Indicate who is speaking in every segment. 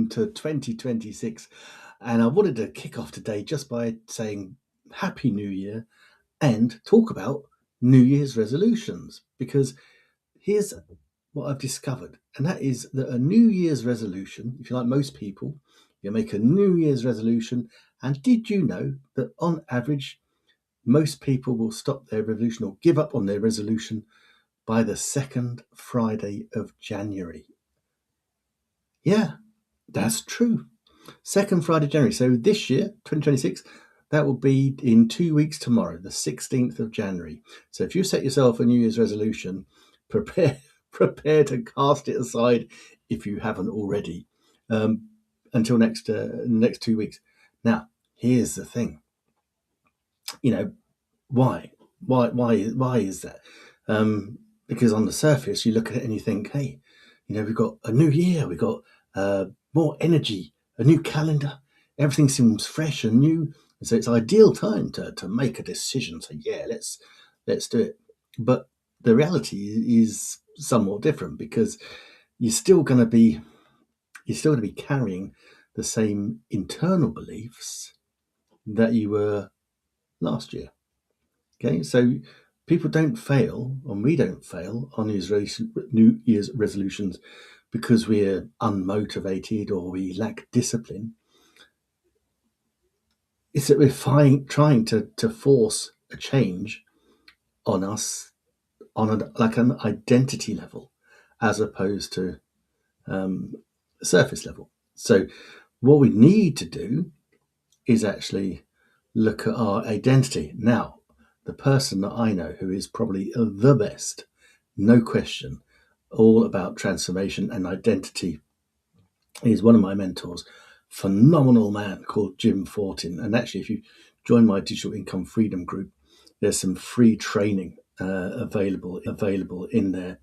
Speaker 1: welcome to 2026. And I wanted to kick off today just by saying Happy New Year and talk about New Year's resolutions, because here's what I've discovered, and that is that a New Year's resolution, if you like, most people, you make a New Year's resolution, and did you know that on average, most people will stop their resolution or give up on their resolution by the second Friday of January? Yeah, that's true. Second Friday of January. So this year, 2026, that will be in 2 weeks tomorrow, the 16th of January. So if you set yourself a New Year's resolution, prepare prepare to cast it aside if you haven't already, until next 2 weeks. Now, here's the thing. Why? Why is that? Because on the surface, you look at it and you think, hey, we've got a new year, we've got more energy, a new calendar, everything seems fresh and new. And so it's ideal time to make a decision. So yeah, let's do it. But the reality is somewhat different, because you're still going to be carrying the same internal beliefs that you were last year. Okay, so people don't fail, and we don't fail on New Year's resolutions because we're unmotivated or we lack discipline. It's that we're trying to force a change on us on an identity level, as opposed to surface level. So what we need to do is actually look at our identity. Now, the person that I know who is probably the best, no question, all about transformation and identity, is one of my mentors, phenomenal man called Jim Fortin. And actually, if you join my Digital Income Freedom group, there's some free training available in there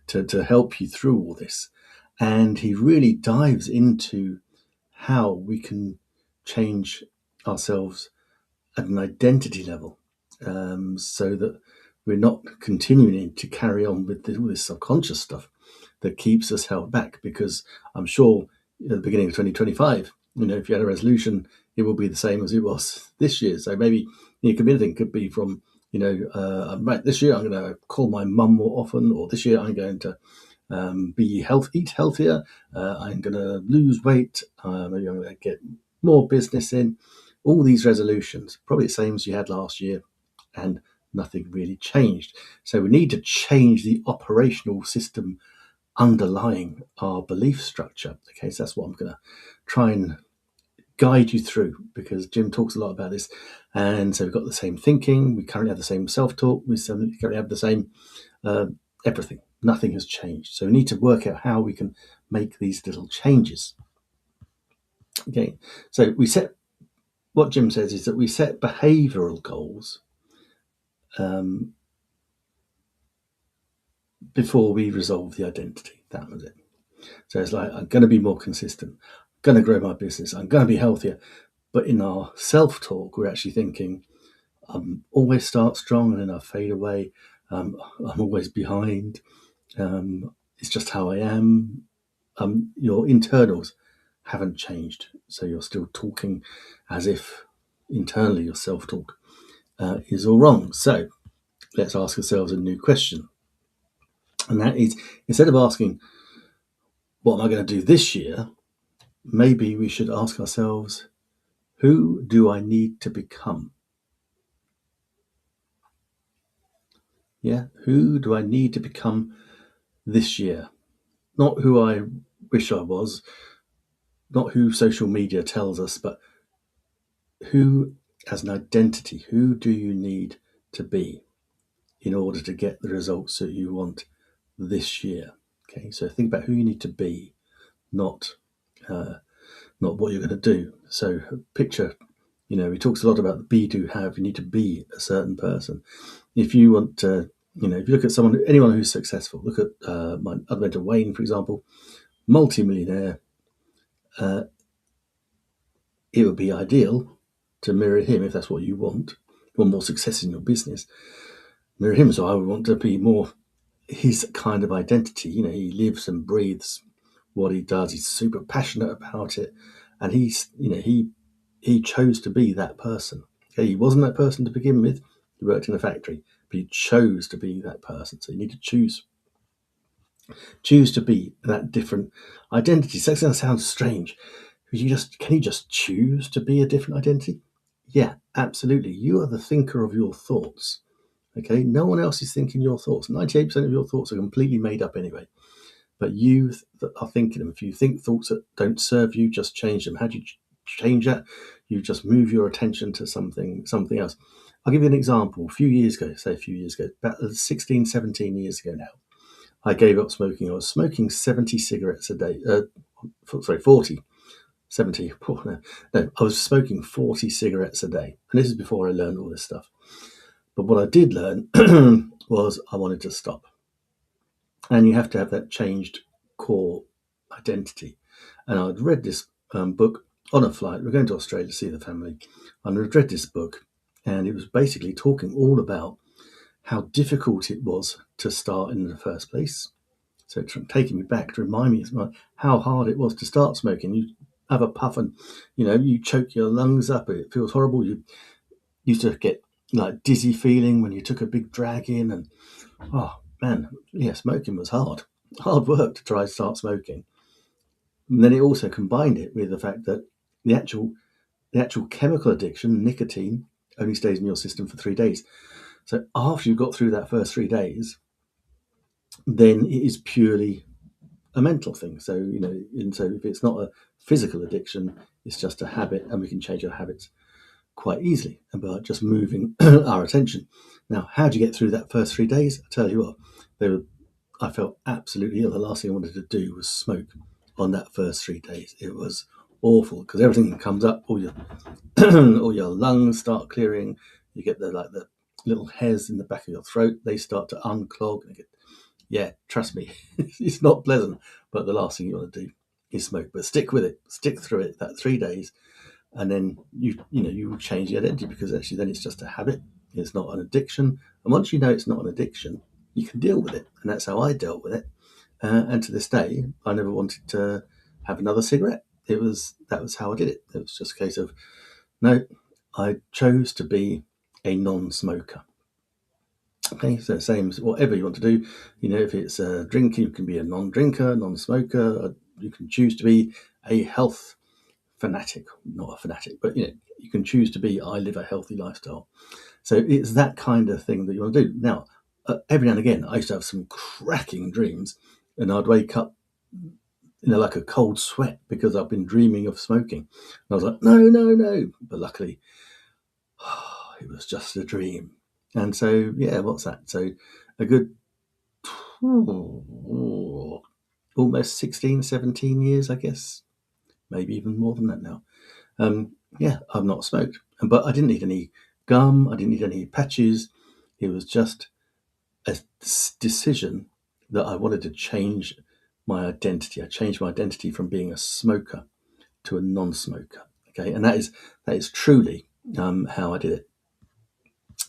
Speaker 1: to help you through all this. And he really dives into how we can change ourselves at an identity level, so that we're not continuing to carry on with all this subconscious stuff that keeps us held back. Because I'm sure at the beginning of 2025, if you had a resolution, it will be the same as it was this year. So maybe your community could be from, right, this year I'm going to call my mum more often, or this year I'm going to eat healthier, I'm going to lose weight, maybe I'm going to get more business in. All these resolutions, probably the same as you had last year, and nothing really changed. So we need to change the operational system underlying our belief structure. Okay, so that's what I'm going to try and guide you through, because Jim talks a lot about this. And so we've got the same thinking, we currently have the same self-talk, we currently have the same everything. Nothing has changed. So we need to work out how we can make these little changes. Okay, so what Jim says is that we set behavioural goals before we resolve the identity. That was it. So it's like, I'm going to be more consistent, I'm going to grow my business, I'm going to be healthier. But in our self-talk, we're actually thinking, always start strong and then I fade away. I'm always behind. It's just how I am. Your internals haven't changed. So you're still talking as if internally your self-talk is all wrong. So let's ask ourselves a new question. And that is, instead of asking, what am I going to do this year? Maybe we should ask ourselves, who do I need to become? Yeah, who do I need to become this year? Not who I wish I was, not who social media tells us, but who, as an identity, who do you need to be in order to get the results that you want this year? Okay, so think about who you need to be, not what you're going to do. So picture, he talks a lot about the be, do, have. You need to be a certain person. If you want to, if you look at anyone who's successful, look at my other mentor, Wayne, for example, multi-millionaire. It would be ideal to mirror him if that's what you want. You want more success in your business, mirror him. So I would want to be more his kind of identity. He lives and breathes what he does. He's super passionate about it, and he chose to be that person. Okay, he wasn't that person to begin with. He worked in a factory, but he chose to be that person. So you need to choose to be that different identity. So that's going to sound strange. Can you just choose to be a different identity? Yeah, absolutely. You are the thinker of your thoughts. Okay, no one else is thinking your thoughts. 98% of your thoughts are completely made up anyway. But you are thinking them. If you think thoughts that don't serve you, just change them. How do you change that? You just move your attention to something else. I'll give you an example. A few years ago, about 16, 17 years ago now, I gave up smoking. I was smoking 70 cigarettes a day. 40, 70. Oh, no, I was smoking 40 cigarettes a day. And this is before I learned all this stuff. But what I did learn was I wanted to stop. And you have to have that changed core identity. And I'd read this book on a flight. We're going to Australia to see the family. And I'd read this book, and it was basically talking all about how difficult it was to start in the first place. So it's taking me back to remind me of how hard it was to start smoking. You have a puff and, you choke your lungs up. It feels horrible. You used to get like dizzy feeling when you took a big drag in, and oh man, yeah, smoking was hard work to try to start smoking. And then it also combined it with the fact that the actual chemical addiction, nicotine, only stays in your system for 3 days. So after you've got through that first 3 days, then it is purely a mental thing. So, and so if it's not a physical addiction, it's just a habit, and we can change our habits quite easily about just moving our attention. Now, how do you get through that first 3 days? I tell you what, I felt absolutely ill. The last thing I wanted to do was smoke on that first 3 days. It was awful because everything comes up, all your all your lungs start clearing. You get the little hairs in the back of your throat. They start to unclog. Yeah, trust me, it's not pleasant. But the last thing you want to do is smoke. But stick with it. Stick through it. That 3 days, and then you will change the identity, because actually then it's just a habit. It's not an addiction. And once you know it's not an addiction, you can deal with it. And that's how I dealt with it. And to this day, I never wanted to have another cigarette. That was how I did it. It was just a case of, no, I chose to be a non-smoker. Okay, so same as whatever you want to do. If it's drinking, you can be a non-drinker, non-smoker. You can choose to be a health fanatic, not a fanatic, but you can choose to be, I live a healthy lifestyle. So it's that kind of thing that you want to do. Now, every now and again, I used to have some cracking dreams, and I'd wake up, like a cold sweat because I've been dreaming of smoking. And I was like, no, no, no. But luckily, it was just a dream. And so, yeah, what's that? So a good almost 16, 17 years, I guess. Maybe even more than that now. Yeah, I've not smoked. But I didn't need any gum. I didn't need any patches. It was just a decision that I wanted to change my identity. I changed my identity from being a smoker to a non-smoker. Okay, and that is truly how I did it.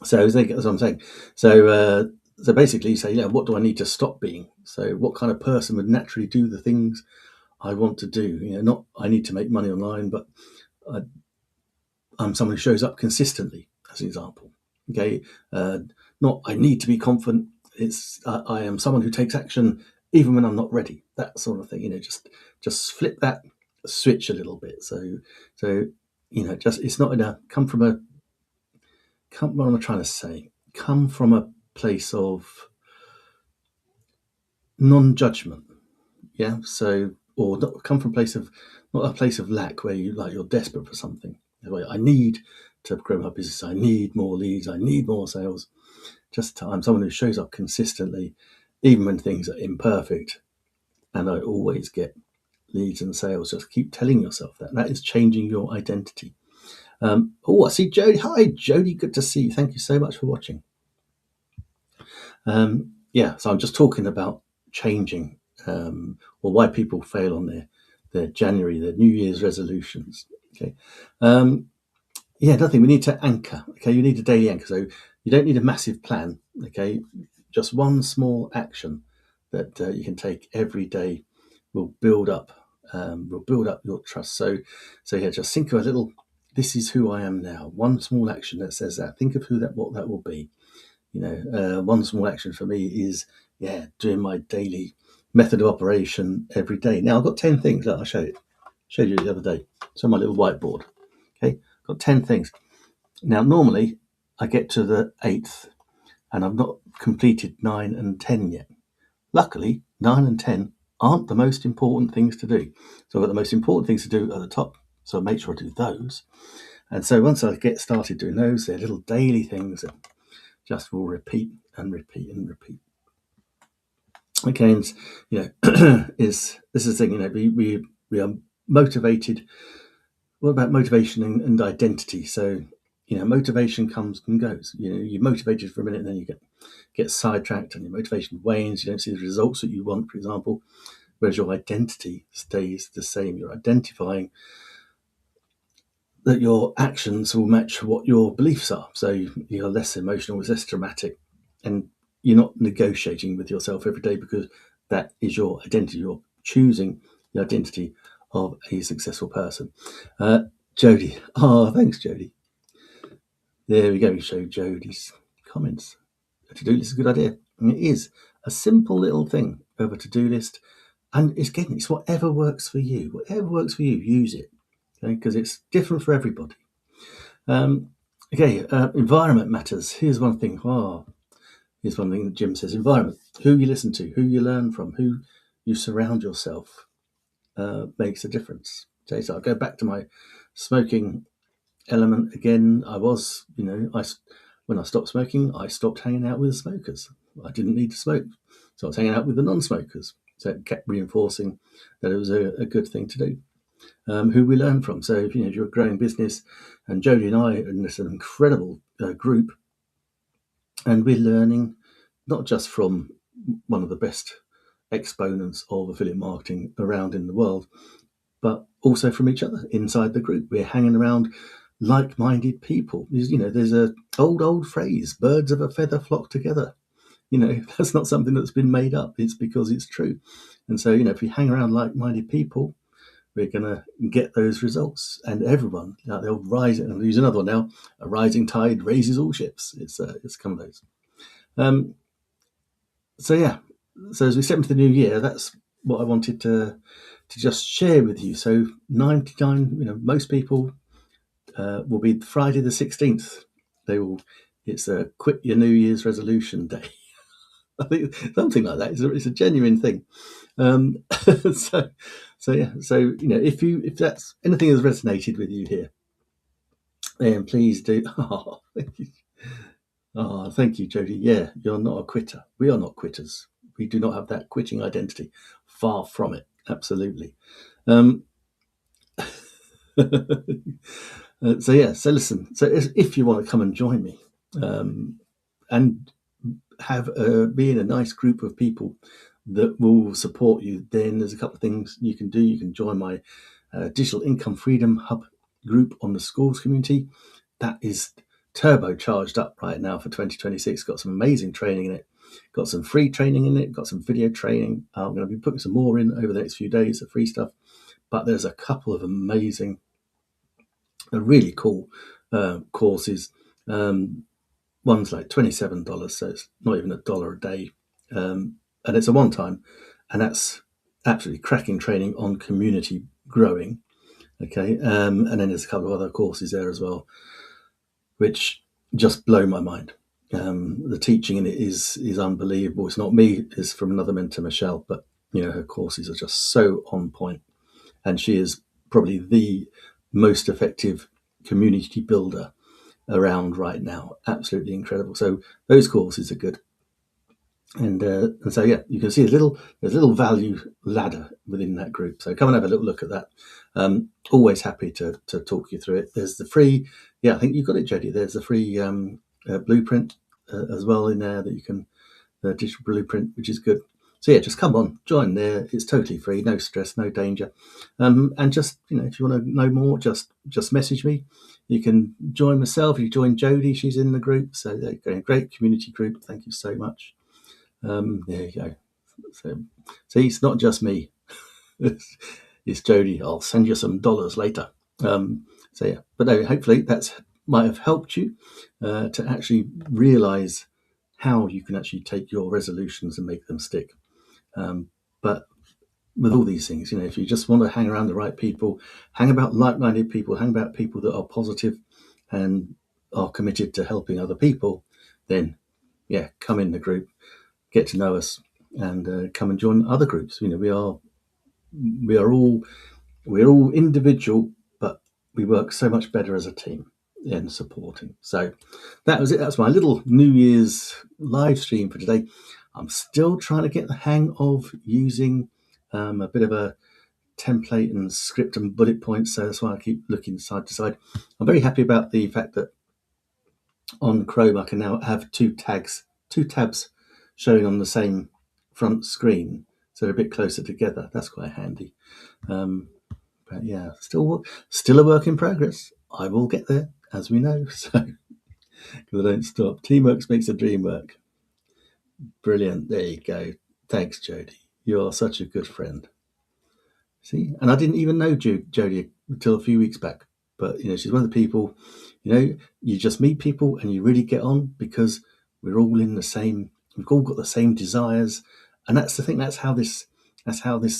Speaker 1: So that's what I'm saying. So basically, you say, what do I need to stop being? So what kind of person would naturally do the things I want to do? Not I need to make money online, but I'm someone who shows up consistently, as an example. Okay, not I need to be confident. It's I am someone who takes action even when I'm not ready. That sort of thing. Just flip that switch a little bit. So just it's not enough. What am I trying to say? Come from a place of non-judgment. Yeah. So or not, come from a place of not a place of lack where you're desperate for something. I need to grow my business. I need more leads. I need more sales. I'm someone who shows up consistently, even when things are imperfect, and I always get leads and sales. Just keep telling yourself that. That is changing your identity. I see Jody. Hi, Jody. Good to see you. Thank you so much for watching. So I'm just talking about changing, or why people fail on their New Year's resolutions. Okay. Nothing. We need to anchor. Okay, you need a daily anchor. So you don't need a massive plan. Okay, just one small action that you can take every day will build up. Will build up your trust. So yeah, just think of a little. This is who I am now. One small action that says that. Think of what that will be. One small action for me is doing my daily method of operation every day. Now I've got 10 things that I showed you the other day. It's on my little whiteboard. Okay, got 10 things. Now normally I get to the 8th and I've not completed 9 and 10 yet. Luckily, 9 and 10 aren't the most important things to do. So I've got the most important things to do at the top. So I make sure I do those. And so once I get started doing those, they're little daily things that just will repeat and repeat and repeat. Okay, and this is the thing. We are motivated. What about motivation and identity? So motivation comes and goes. You're motivated for a minute, and then you get sidetracked, and your motivation wanes. You don't see the results that you want, for example. Whereas your identity stays the same. You're identifying that your actions will match what your beliefs are. So you're less emotional, less dramatic, and you're not negotiating with yourself every day because that is your identity. You're choosing the identity of a successful person. Jody. Oh, thanks, Jody. There we go. We show Jody's comments. A to-do list is a good idea. And it is a simple little thing of a to-do list. And it's whatever works for you. Whatever works for you, use it. Okay, because it's different for everybody. Environment matters. Here's one thing. Here's one thing that Jim says. Environment. Who you listen to, who you learn from, who you surround yourself makes a difference. Okay, so I'll go back to my smoking element again. When I stopped smoking, I stopped hanging out with the smokers. I didn't need to smoke. So I was hanging out with the non-smokers. So it kept reinforcing that it was a good thing to do. Who we learn from. So if you're a growing business, and Jodie and I are in this incredible group, and we're learning not just from one of the best exponents of affiliate marketing around in the world, but also from each other inside the group. We're hanging around like-minded people. There's a old phrase: "Birds of a feather flock together." That's not something that's been made up. It's because it's true. And so if we hang around like-minded people, we're going to get those results. And everyone, they'll rise. And I'll use another one now: a rising tide raises all ships. It's come of those. So as we step into the new year, that's what I wanted to just share with you. So 99, most people will be Friday the 16th. It's a quit your New Year's resolution day. I think something like that. It's a genuine thing. If that's anything has resonated with you here, then please do. Oh, thank you. Oh, thank you, Jodie. Yeah, you're not a quitter. We are not quitters. We do not have that quitting identity. Far from it. Absolutely. So listen. So if you want to come and join me, and be in a nice group of people that will support you, then there's a couple of things you can do. You can join my Digital Income Freedom Hub group on the schools community. That is turbocharged up right now for 2026. Got some amazing training in it. Got some free training in it. Got some video training. I'm going to be putting some more in over the next few days of free stuff. But there's a couple of amazing, really cool courses. One's like $27, so it's not even $1 a day. And it's a one-time, and that's absolutely cracking training on community growing. Okay, and then there's a couple of other courses there as well, which just blow my mind. The teaching in it is unbelievable. It's not me; it's from another mentor, Michelle. But her courses are just so on point, and she is probably the most effective community builder around right now. Absolutely incredible. So those courses are good. And so you can see there's a little value ladder within that group. So come and have a little look at that. Always happy to talk you through it. There's the free, I think you got it, Jodie. There's the free blueprint as well in there that you can, the digital blueprint, which is good. So just come on, join there. It's totally free, no stress, no danger. And just if you want to know more, just message me. You can join myself. You join Jodie; she's in the group. So they're a great community group. Thank you so much. There you go. So it's not just me. It's Jody. I'll send you some dollars later. So yeah, but no, hopefully that's might have helped you to actually realise how you can actually take your resolutions and make them stick. But with all these things, if you just want to hang around the right people, hang about like-minded people, hang about people that are positive and are committed to helping other people, then yeah, come in the group, get to know us, and come and join other groups. We are all individual, but we work so much better as a team in supporting. So that was it. That's my little New Year's live stream for today. I'm still trying to get the hang of using a bit of a template and script and bullet points. So that's why I keep looking side to side. I'm very happy about the fact that on Chrome I can now have two tabs showing on the same front screen, so they're a bit closer together. That's quite handy. But yeah, still a work in progress. I will get there, as we know. So because I don't stop. Teamwork makes the dream work. Brilliant. There you go. Thanks, Jody. You're such a good friend. See, and I didn't even know Jodie until a few weeks back. But she's one of the people. You just meet people and you really get on because we're all in the same. We've all got the same desires, and that's the thing. That's how this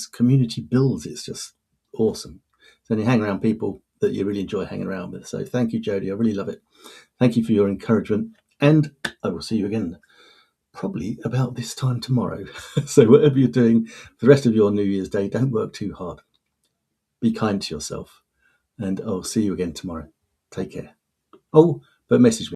Speaker 1: community builds. It's just awesome. So you hang around people that you really enjoy hanging around with. So thank you, Jodie. I really love it. Thank you for your encouragement, and I will see you again probably about this time tomorrow. So whatever you're doing for the rest of your New Year's Day, don't work too hard. Be kind to yourself, and I'll see you again tomorrow. Take care. Oh, but message me.